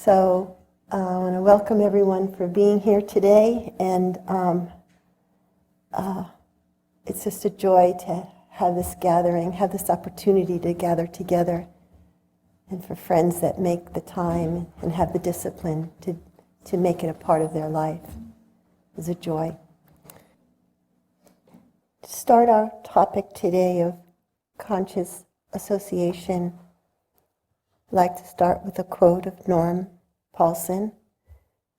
So I want to welcome everyone for being here today, and it's just a joy to have this gathering, have this opportunity to gather together, and for friends that make the time and have the discipline to make it a part of their life is a joy. To start our topic today of conscious association, I'd like to start with a quote of Patty Paulsen.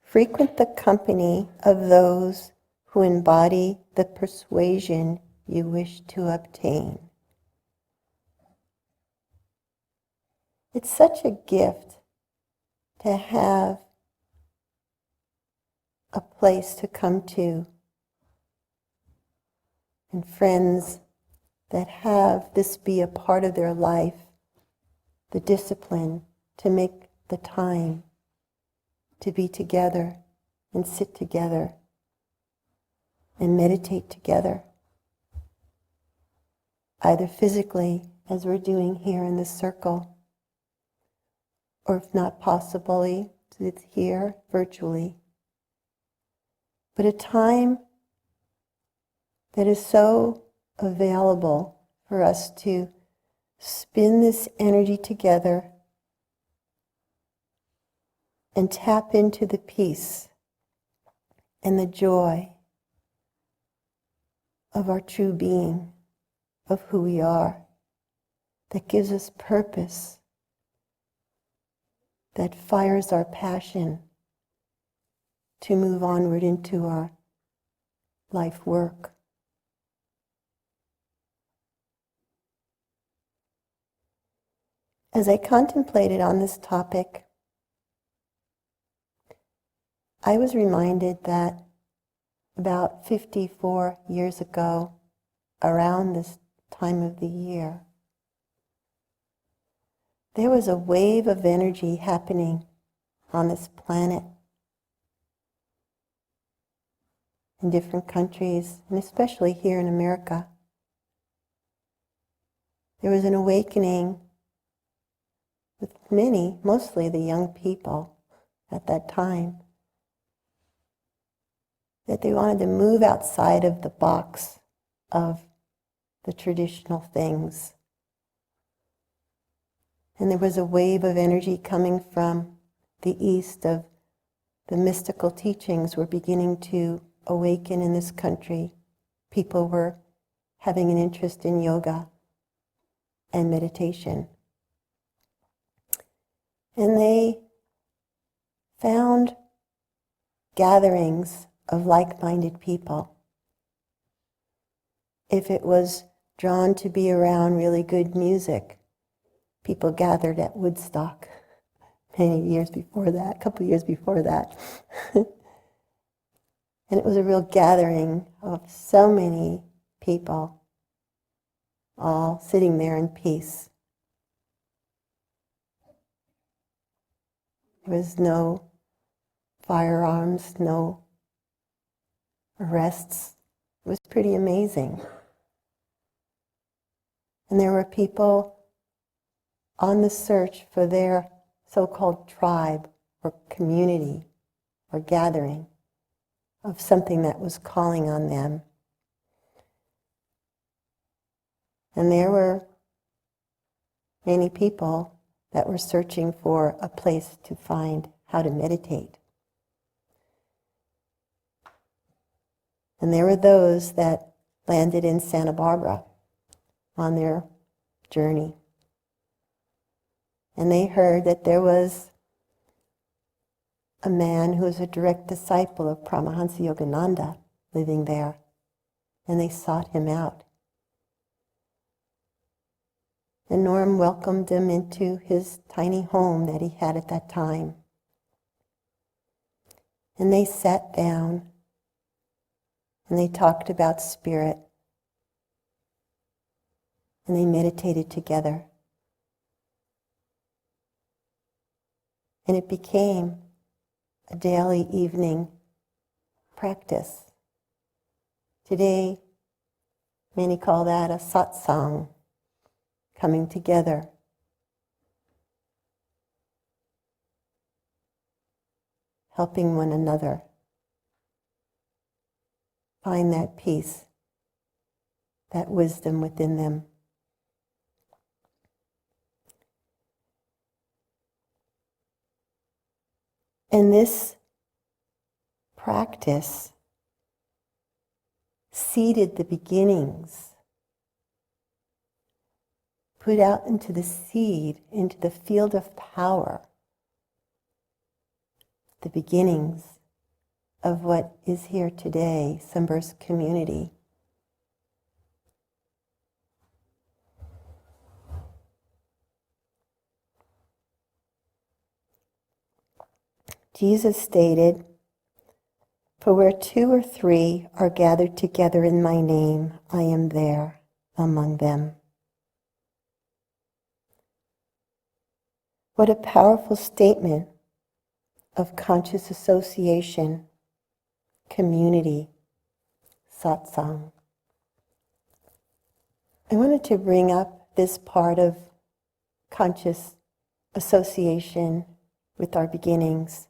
Frequent the company of those who embody the persuasion you wish to obtain. It's such a gift to have a place to come to and friends that have this be a part of their life, the discipline to make the time to be together and sit together and meditate together, either physically, as we're doing here in this circle, or if not possibly, it's here virtually. But a time that is so available for us to spin this energy together and tap into the peace and the joy of our true being, of who we are, that gives us purpose, that fires our passion to move onward into our life work. As I contemplated on this topic, I was reminded that about 54 years ago, around this time of the year, there was a wave of energy happening on this planet in different countries, and especially here in America. There was an awakening with many, mostly the young people at that time, that they wanted to move outside of the box of the traditional things. And there was a wave of energy coming from the East of the mystical teachings were beginning to awaken in this country. People were having an interest in yoga and meditation. And they found gatherings of like-minded people. If it was drawn to be around really good music, people gathered at Woodstock many years before that, a couple years before that. And it was a real gathering of so many people, all sitting there in peace. There was no firearms, no arrests. It was pretty amazing. And there were people on the search for their so-called tribe or community or gathering of something that was calling on them. And there were many people that were searching for a place to find how to meditate. And there were those that landed in Santa Barbara on their journey. And they heard that there was a man who was a direct disciple of Paramahansa Yogananda living there. And they sought him out. And Norm welcomed him into his tiny home that he had at that time. And they sat down and they talked about spirit. And they meditated together. And it became a daily evening practice. Today, many call that a satsang, coming together helping one another find that peace, that wisdom within them. And this practice seeded the beginnings, put out into the seed, into the field of power, the beginnings of what is here today, Sunburst Community. Jesus stated, "For where two or three are gathered together in my name, I am there among them." What a powerful statement of conscious association, community, satsang. I wanted to bring up this part of conscious association with our beginnings,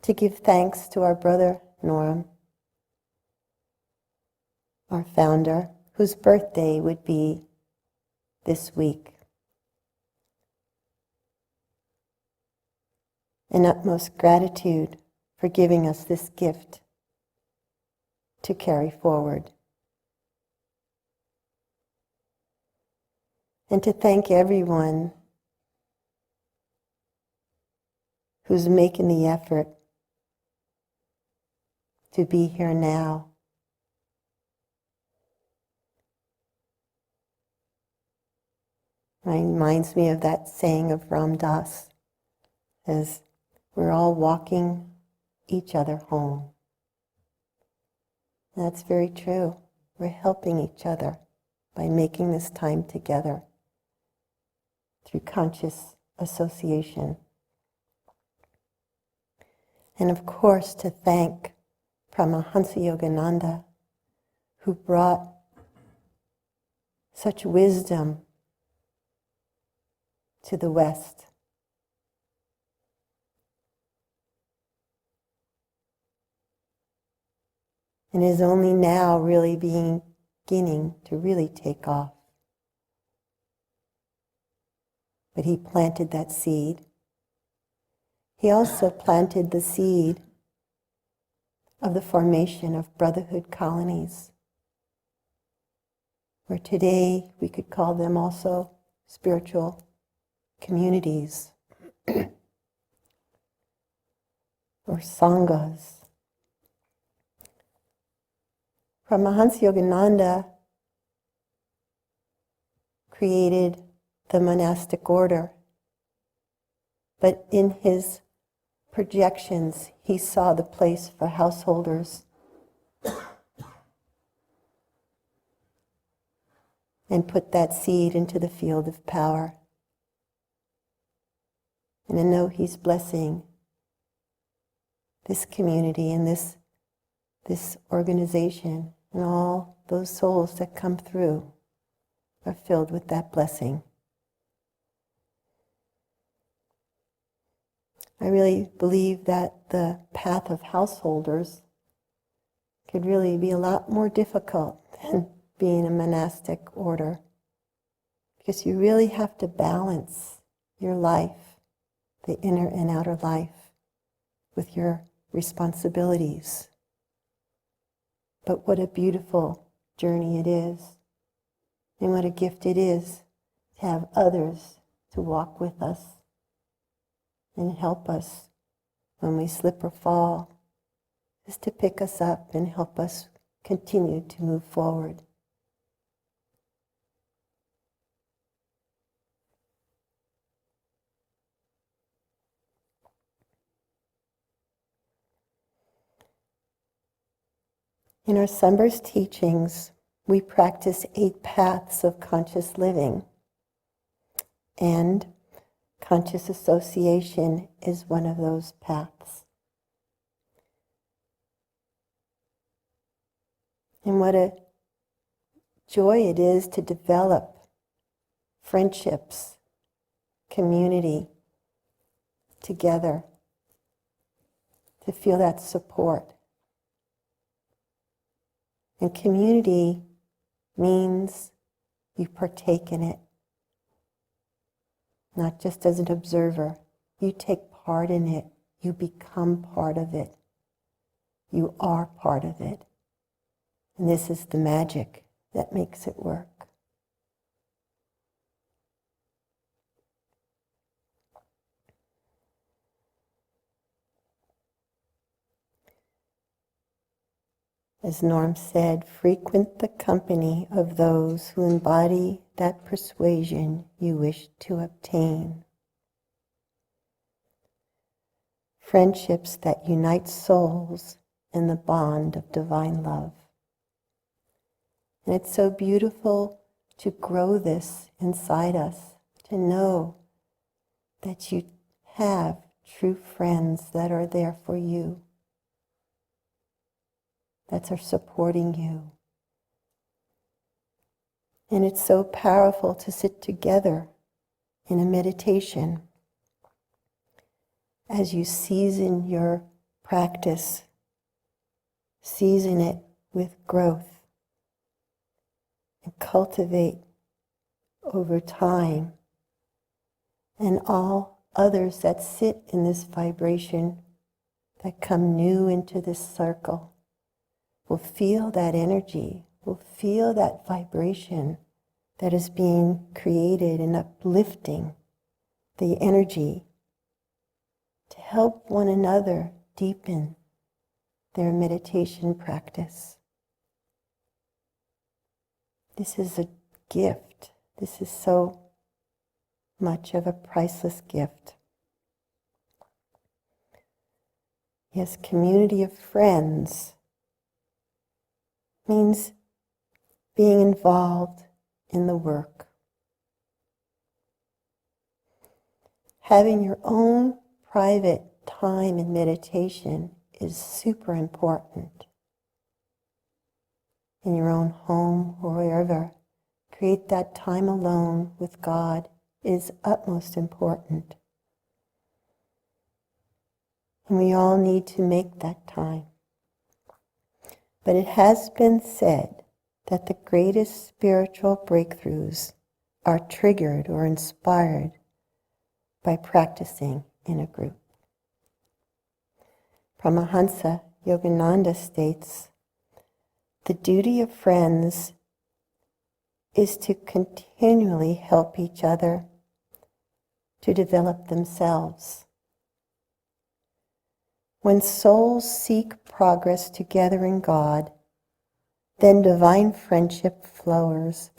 to give thanks to our brother Norm, our founder, whose birthday would be this week. And utmost gratitude for giving us this gift to carry forward. And to thank everyone who's making the effort to be here now. It reminds me of that saying of Ram Dass, as we're all walking each other home. And that's very true. We're helping each other by making this time together through conscious association. And of course, to thank Paramahansa Yogananda, who brought such wisdom to the West. And is only now really beginning to really take off. But he planted that seed. He also planted the seed of the formation of brotherhood colonies, where today we could call them also spiritual communities or sanghas. Paramahansa Yogananda created the monastic order, but in his projections, he saw the place for householders and put that seed into the field of power. And I know he's blessing this community and this organization, and all those souls that come through are filled with that blessing. I really believe that the path of householders could really be a lot more difficult than being a monastic order, because you really have to balance your life, the inner and outer life, with your responsibilities. But what a beautiful journey it is, and what a gift it is to have others to walk with us and help us when we slip or fall, just to pick us up and help us continue to move forward. In our Sunburst teachings, we practice 8 paths of conscious living, and conscious association is one of those paths. And what a joy it is to develop friendships, community together. to feel that support. And community means you partake in it, not just as an observer. You take part in it. You become part of it. You are part of it. And this is the magic that makes it work. As Norm said, frequent the company of those who embody that persuasion you wish to obtain. Friendships that unite souls in the bond of divine love. And it's so beautiful to grow this inside us, to know that you have true friends that are there for you, that are supporting you. And it's so powerful to sit together in a meditation as you season your practice, season it with growth, and cultivate over time. And all others that sit in this vibration, that come new into this circle, will feel that energy, will feel that vibration that is being created and uplifting the energy to help one another deepen their meditation practice. This is a gift. This is so much of a priceless gift. Yes, community of friends means being involved in the work. Having your own private time in meditation is super important. In your own home or wherever, create that time alone with God is utmost important. And we all need to make that time. But it has been said that the greatest spiritual breakthroughs are triggered or inspired by practicing in a group. Paramahansa Yogananda states, the duty of friends is to continually help each other to develop themselves. When souls seek progress together in God, then divine friendship flowers.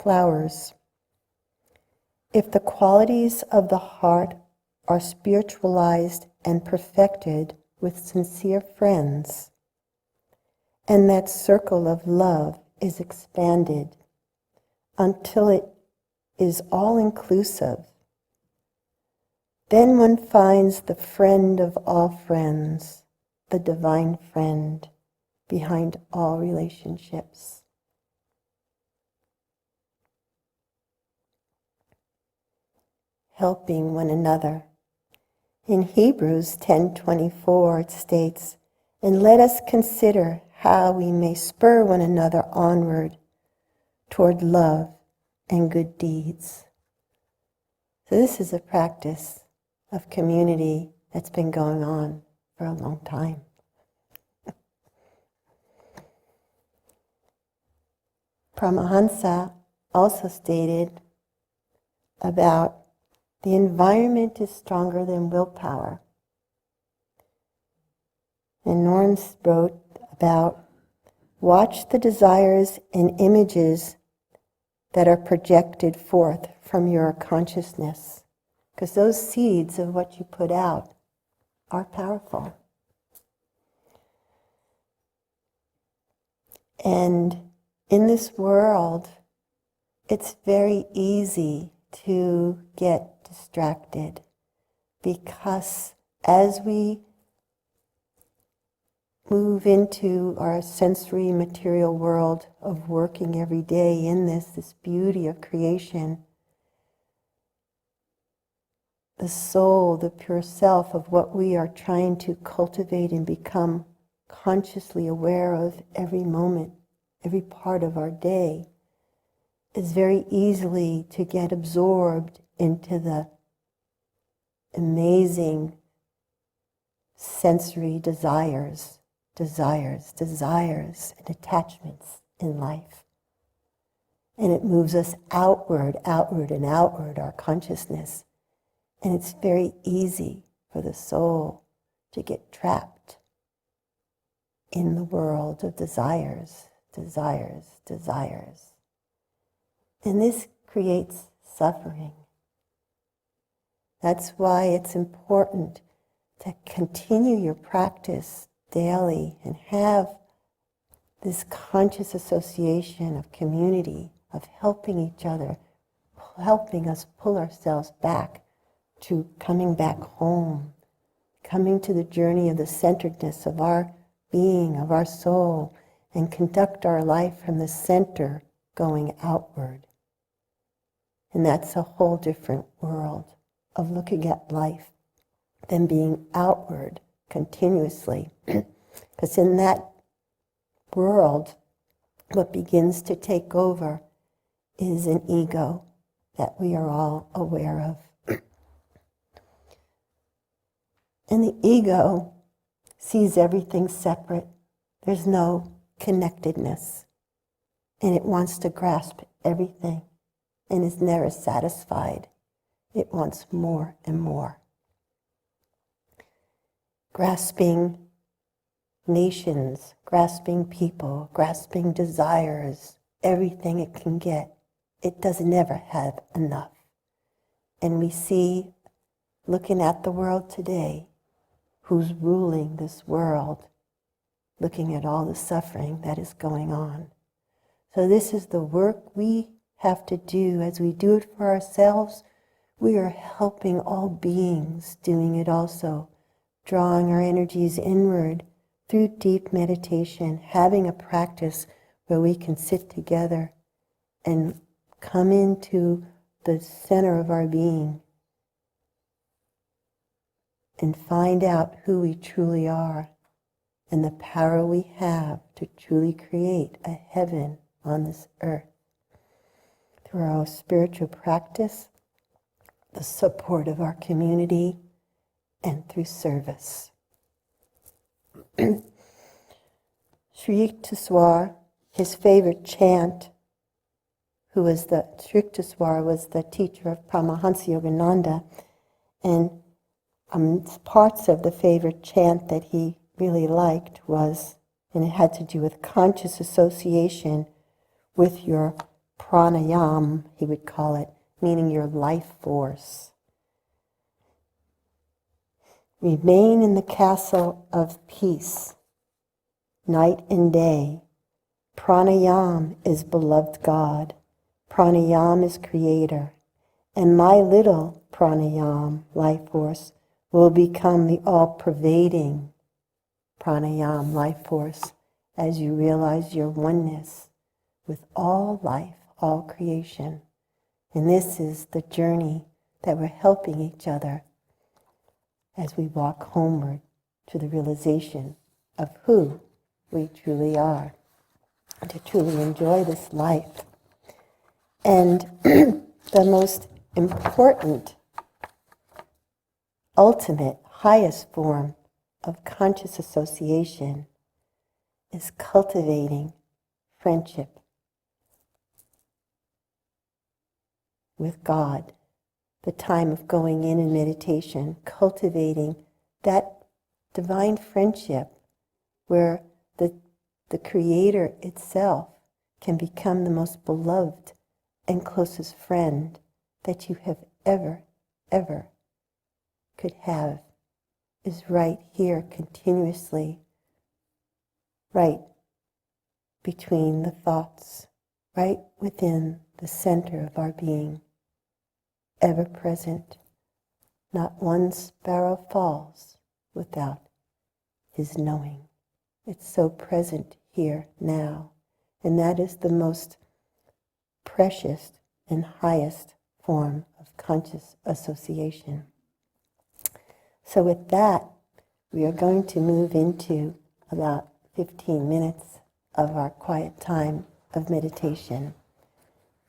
If the qualities of the heart are spiritualized and perfected with sincere friends, and that circle of love is expanded until it is all-inclusive, then one finds the friend of all friends, the divine friend behind all relationships. Helping one another. In Hebrews 10:24 it states, and let us consider how we may spur one another onward toward love and good deeds. So this is a practice of community that's been going on for a long time. Paramahansa also stated about the environment is stronger than willpower. And Norm wrote about watch the desires and images that are projected forth from your consciousness, because those seeds of what you put out are powerful. And in this world, it's very easy to get distracted, because as we move into our sensory material world of working every day in this beauty of creation, the soul, the pure self of what we are trying to cultivate and become consciously aware of every moment, every part of our day, is very easily to get absorbed into the amazing sensory desires, and attachments in life. And it moves us outward, our consciousness. And it's very easy for the soul to get trapped in the world of desires. And this creates suffering. That's why it's important to continue your practice daily and have this conscious association of community, of helping each other, helping us pull ourselves back to coming back home, coming to the journey of the centeredness of our being, of our soul, and conduct our life from the center going outward. And that's a whole different world of looking at life than being outward continuously. Because in that world, what begins to take over is an ego that we are all aware of. And the ego sees everything separate. There's no connectedness. And it wants to grasp everything and is never satisfied. It wants more and more. Grasping nations, grasping people, grasping desires, everything it can get. It does never have enough. And we see, looking at the world today, who's ruling this world, looking at all the suffering that is going on. So this is the work we have to do. As we do it for ourselves, we are helping all beings doing it also, drawing our energies inward through deep meditation, having a practice where we can sit together and come into the center of our being and find out who we truly are and the power we have to truly create a heaven on this earth. Through our spiritual practice, the support of our community, and through service. Sri Yukteswar, his favorite chant, Sri Yukteswar was the teacher of Paramahansa Yogananda, and parts of the favorite chant that he really liked was, and it had to do with conscious association with your pranayam, he would call it, meaning your life force. Remain in the castle of peace, night and day. Pranayam is beloved God. Pranayam is creator. And my little pranayam, life force, will become the all-pervading pranayam, life force, as you realize your oneness with all life, all creation. And this is the journey that we're helping each other as we walk homeward to the realization of who we truly are, and to truly enjoy this life. And the most important, ultimate, highest form of conscious association is cultivating friendship with God. The time of going in meditation, cultivating that divine friendship where the Creator itself can become the most beloved and closest friend that you have ever could have, is right here continuously, right between the thoughts, right within the center of our being, ever present. Not one sparrow falls without his knowing. It's so present here now. And that is the most precious and highest form of conscious association. So with that, we are going to move into about 15 minutes of our quiet time of meditation.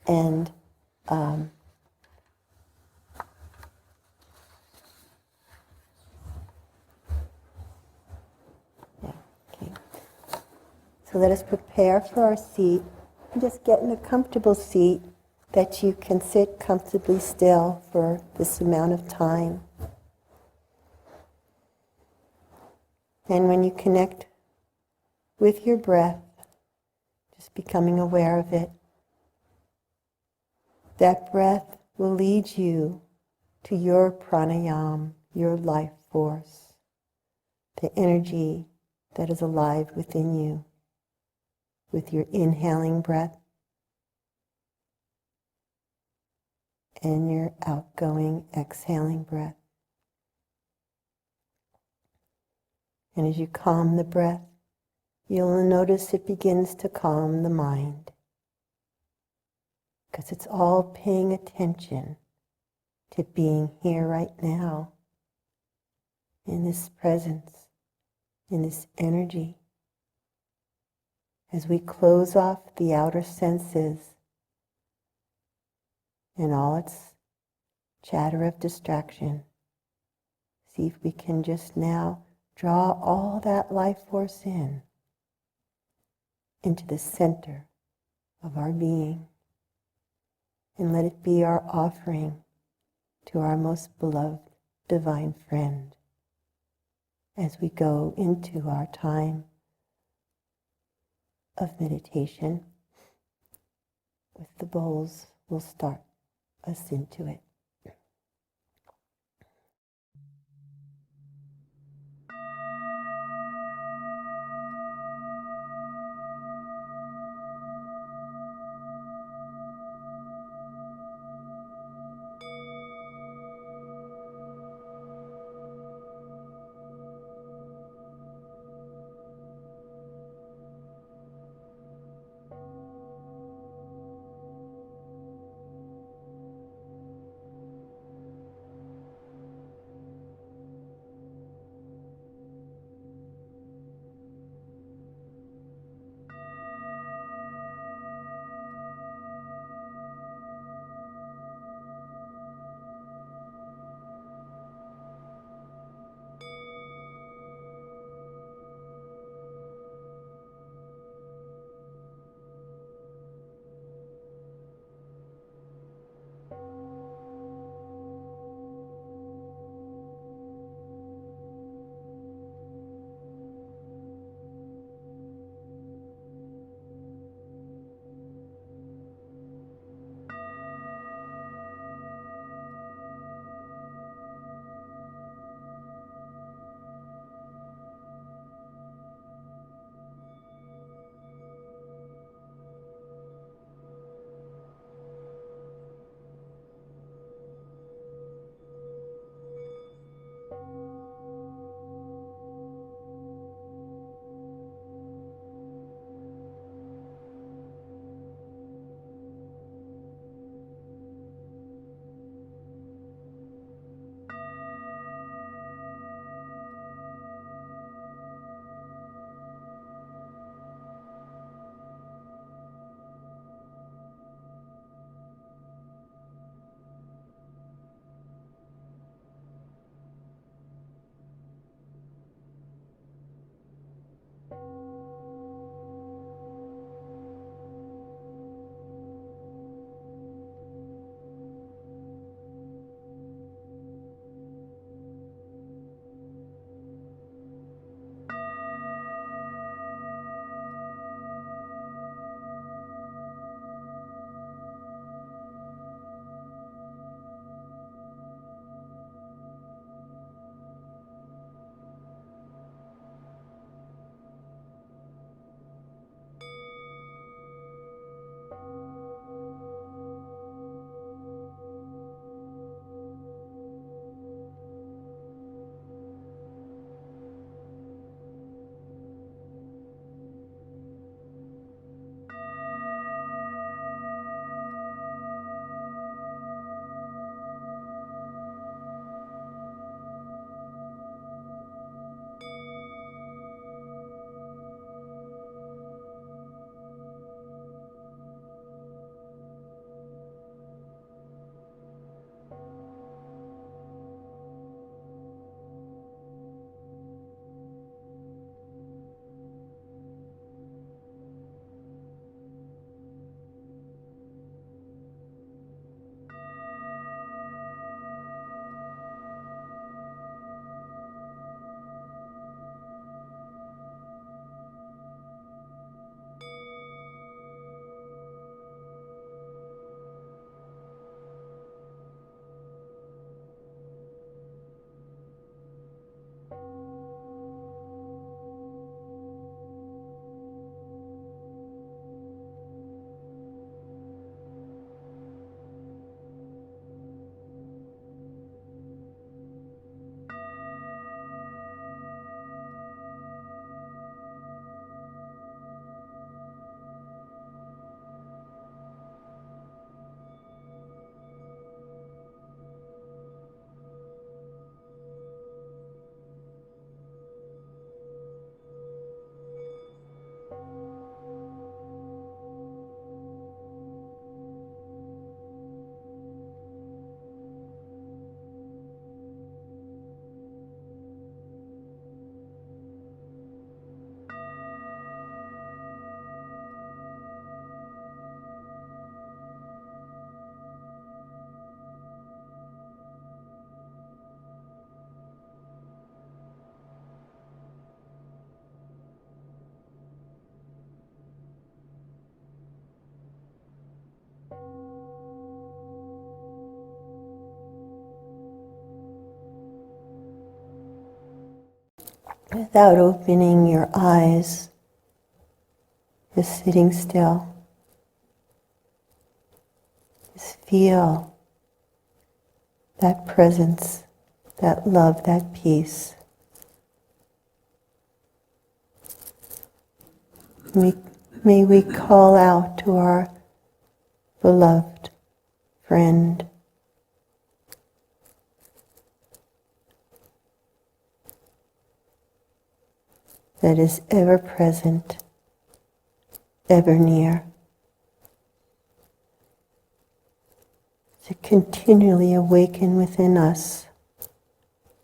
And okay. So let us prepare for our seat. And just get in a comfortable seat that you can sit comfortably still for this amount of time. And when you connect with your breath, just becoming aware of it, that breath will lead you to your pranayama, your life force, the energy that is alive within you, with your inhaling breath and your outgoing, exhaling breath. And as you calm the breath, you'll notice it begins to calm the mind, because it's all paying attention to being here right now, in this presence, in this energy. As we close off the outer senses and all its chatter of distraction, see if we can just now draw all that life force into the center of our being, and let it be our offering to our most beloved divine friend as we go into our time of meditation. With the bowls, we'll start us into it. Without opening your eyes, just sitting still. Just feel that presence, that love, that peace. May we call out to our beloved friend, that is ever present, ever near, to continually awaken within us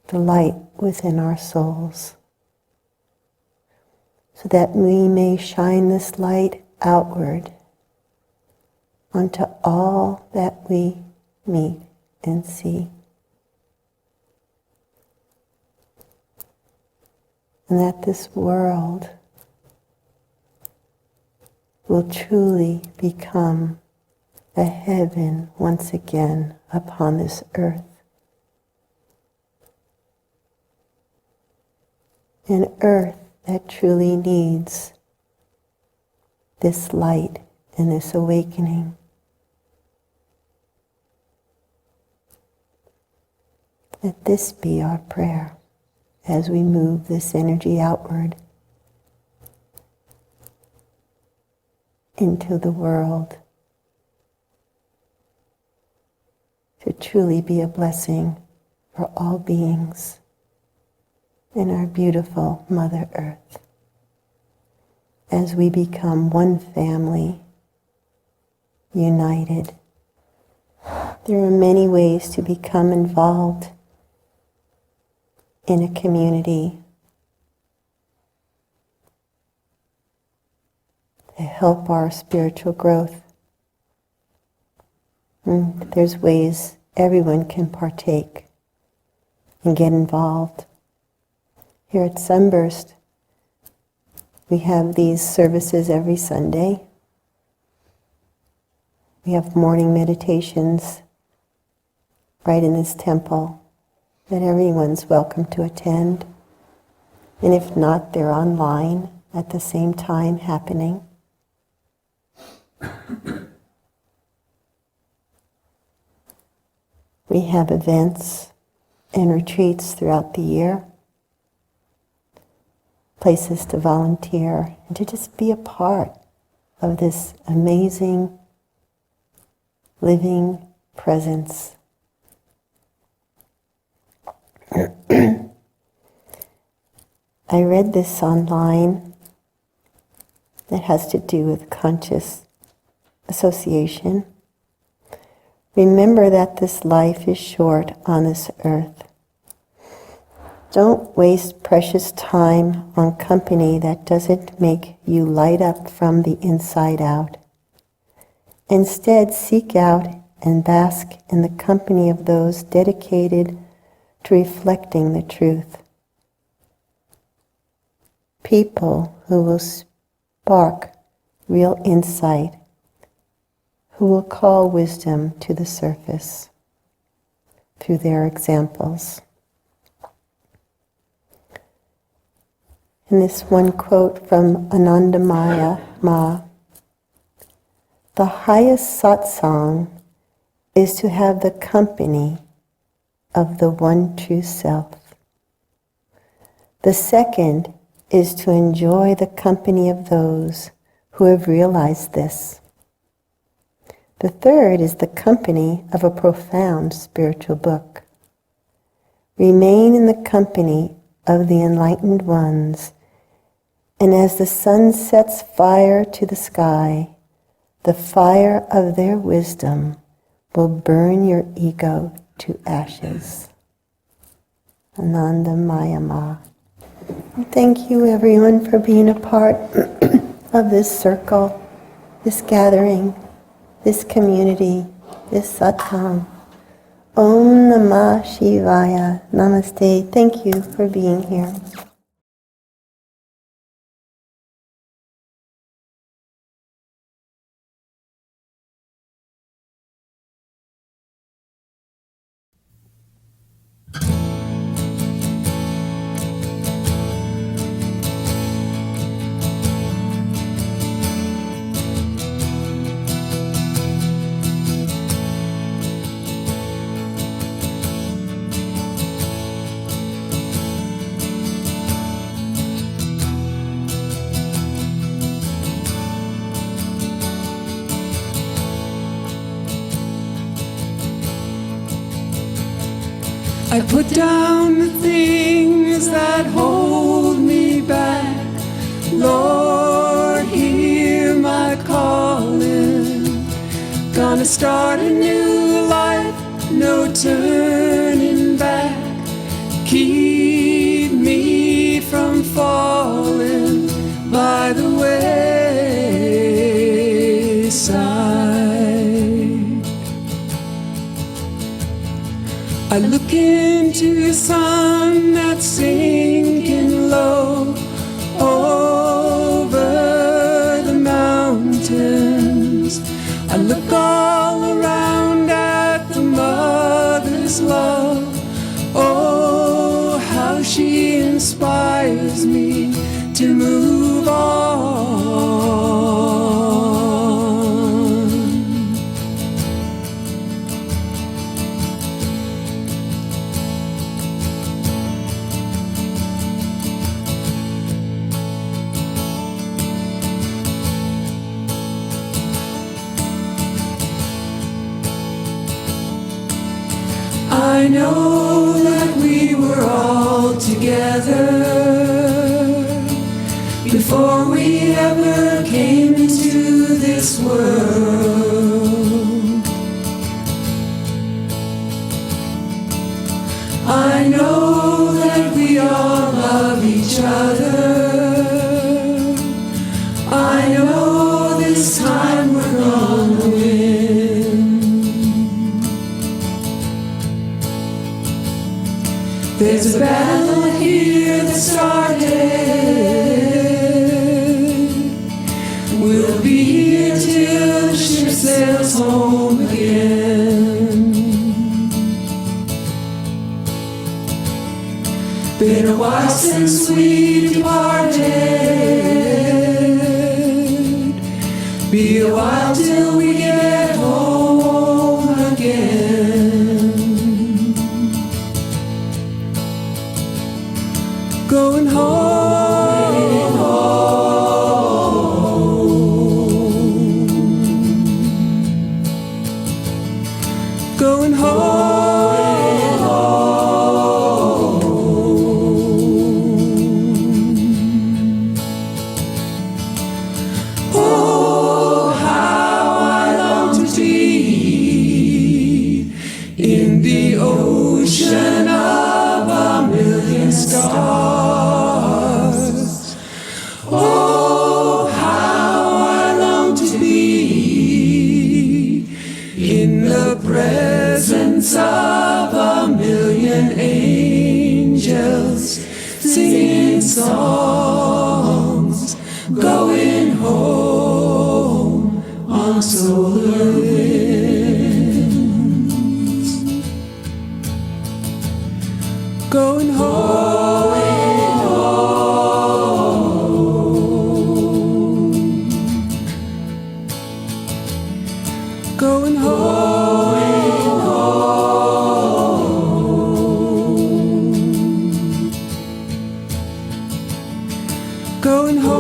the light within our souls, so that we may shine this light outward onto all that we meet and see. And that this world will truly become a heaven once again upon this earth. An earth that truly needs this light and this awakening. Let this be our prayer as we move this energy outward into the world to truly be a blessing for all beings in our beautiful Mother Earth, as we become one family, united. There are many ways to become involved in a community to help our spiritual growth. There's ways everyone can partake and get involved. Here at Sunburst, we have these services every Sunday. We have morning meditations right in this temple that everyone's welcome to attend. And if not, they're online at the same time happening. We have events and retreats throughout the year, places to volunteer and to just be a part of this amazing living presence. I read this online that has to do with conscious association. Remember that this life is short on this earth. Don't waste precious time on company that doesn't make you light up from the inside out. Instead, seek out and bask in the company of those dedicated to reflecting the truth. People who will spark real insight, who will call wisdom to the surface through their examples. In this one quote from Anandamaya Ma, the highest satsang is to have the company of the one true self. The second is to enjoy the company of those who have realized this. The third is the company of a profound spiritual book. Remain in the company of the enlightened ones, and as the sun sets fire to the sky, the fire of their wisdom will burn your ego to ashes. Anandamaya Ma. Thank you everyone for being a part of this circle, this gathering, this community, this satsang. Om Namah Shivaya. Namaste. Thank you for being here. I put down the things that hold me back. Lord, hear my calling. Gonna start a new life, no turning back. Keep me from falling by the wayside. I look into the sun that's sinking low over the mountains. I look all around at the mother's love. Oh, how she inspires me to move on. I know that we were all together before we ever came into this world. I know that we all love each other. I know this time we're gonna win. There's a battle here that started. We'll be here till the ship sails home again. Been a while since we departed. Be a while till we get home again. Going home, going home, oh, how I long to be in the ocean of a million stars. Oh, how I long to be in the presence of a million angels, singing songs, going home on solar winds, going home. Going home, going home,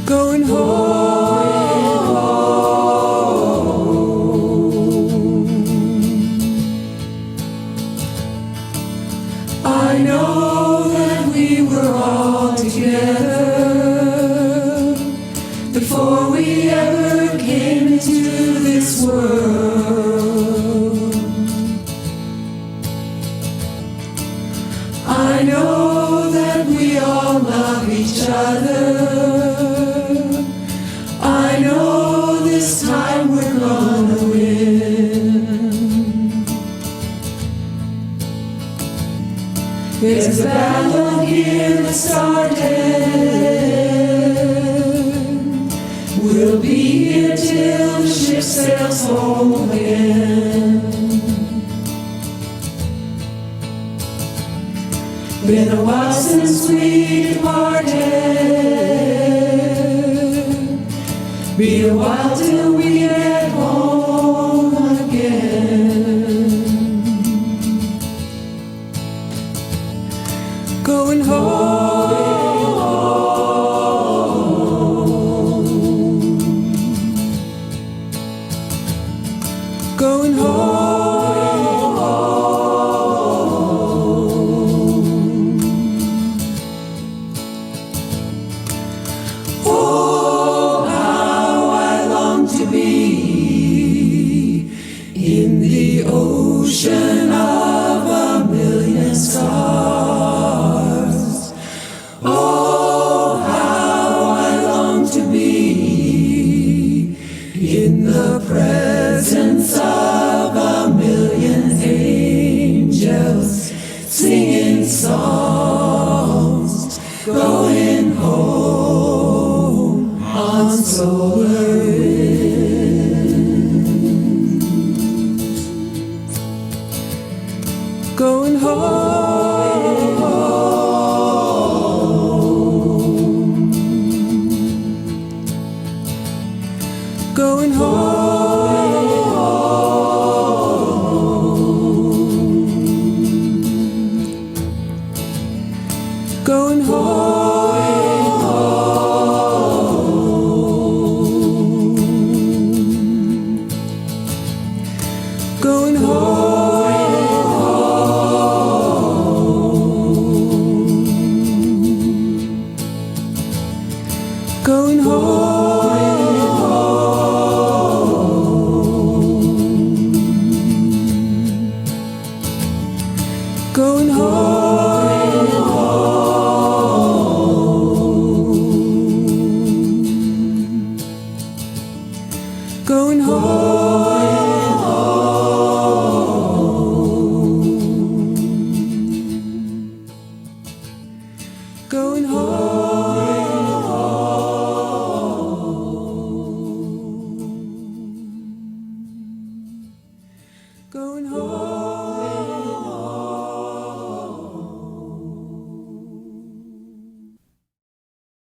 going home. I know that we were all together before we ever came into this world. I know that we all love each other. I know this time we're gonna win. There's a battle here that started. We'll be here till the ship sails home again. Been a while since we departed. Be a while till we get home again. Going home. us, singing songs, going home on solar winds. Going home, going home. Going home, going home, going home, going home. Going home.